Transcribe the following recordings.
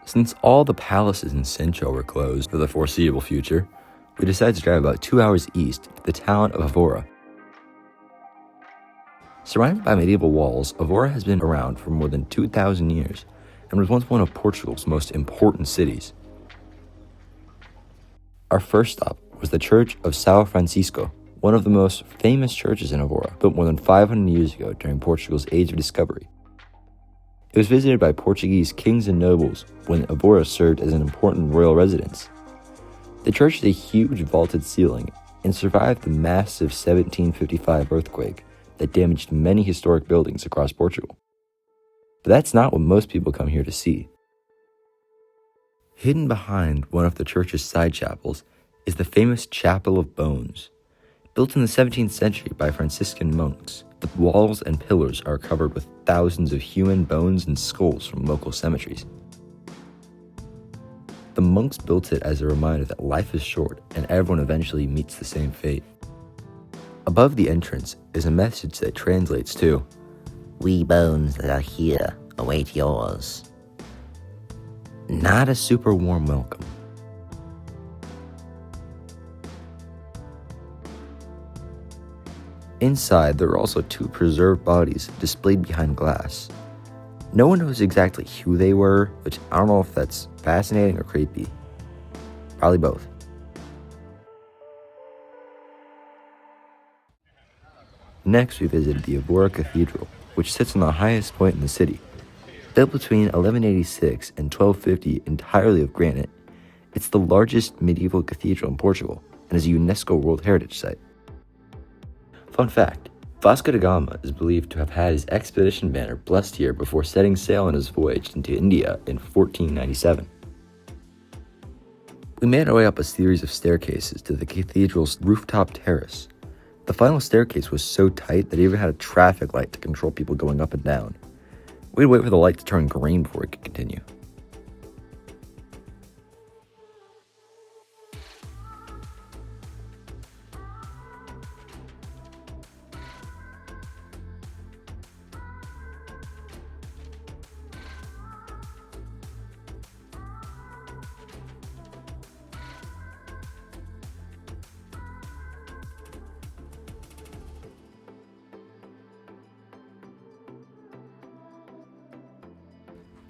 Since all the palaces in Sintra were closed for the foreseeable future, we decided to drive about 2 hours east to the town of Evora. Surrounded by medieval walls, Evora has been around for more than 2,000 years and was once one of Portugal's most important cities. Our first stop was the Church of São Francisco, one of the most famous churches in Evora, built more than 500 years ago during Portugal's Age of Discovery. It was visited by Portuguese kings and nobles when Evora served as an important royal residence. The church has a huge vaulted ceiling and survived the massive 1755 earthquake that damaged many historic buildings across Portugal. But that's not what most people come here to see. Hidden behind one of the church's side chapels is the famous Chapel of Bones. Built in the 17th century by Franciscan monks, the walls and pillars are covered with thousands of human bones and skulls from local cemeteries. The monks built it as a reminder that life is short and everyone eventually meets the same fate. Above the entrance is a message that translates to, "We bones that are here await yours." Not a super warm welcome. Inside, there are also two preserved bodies displayed behind glass. No one knows exactly who they were, which I don't know if that's fascinating or creepy. Probably both. Next, we visited the Évora Cathedral, which sits on the highest point in the city. Built between 1186 and 1250 entirely of granite, it's the largest medieval cathedral in Portugal and is a UNESCO World Heritage Site. Fun fact, Vasco da Gama is believed to have had his expedition banner blessed here before setting sail on his voyage into India in 1497. We made our way up a series of staircases to the cathedral's rooftop terrace. The final staircase was so tight that it even had a traffic light to control people going up and down. We'd wait for the light to turn green before we could continue.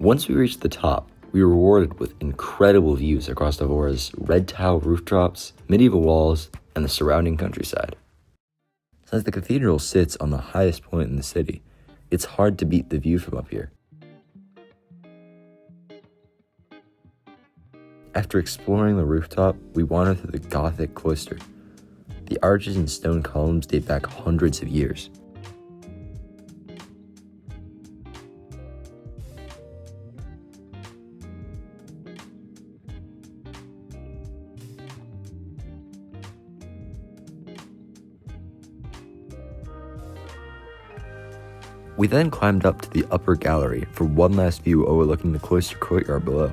Once we reached the top, we were rewarded with incredible views across Evora's red tile rooftops, medieval walls, and the surrounding countryside. Since the cathedral sits on the highest point in the city, it's hard to beat the view from up here. After exploring the rooftop, we wandered through the Gothic cloister. The arches and stone columns date back hundreds of years. We then climbed up to the upper gallery for one last view overlooking the cloister courtyard below.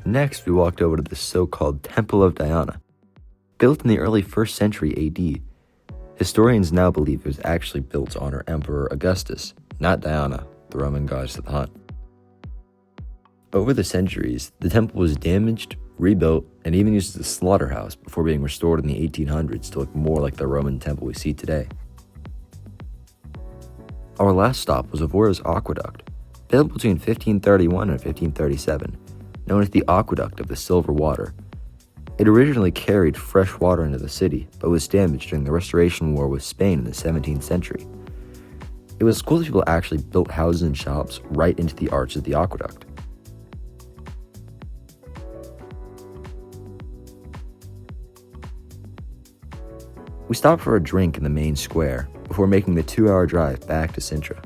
Next, we walked over to the so-called Temple of Diana. Built in the early 1st century AD, historians now believe it was actually built to honor Emperor Augustus, not Diana, the Roman goddess of the hunt. Over the centuries, the temple was damaged, rebuilt, and even used as a slaughterhouse before being restored in the 1800s to look more like the Roman temple we see today. Our last stop was Evora's Aqueduct, built between 1531 and 1537, known as the Aqueduct of the Silver Water. It originally carried fresh water into the city, but was damaged during the Restoration War with Spain in the 17th century. It was cool that people actually built houses and shops right into the arch of the aqueduct. We stopped for a drink in the main square before making the 2-hour drive back to Sintra.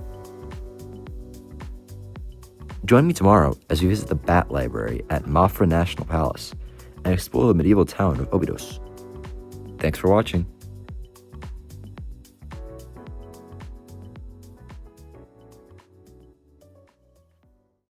Join me tomorrow as we visit the Bat Library at Mafra National Palace and explore the medieval town of Óbidos. Thanks for watching.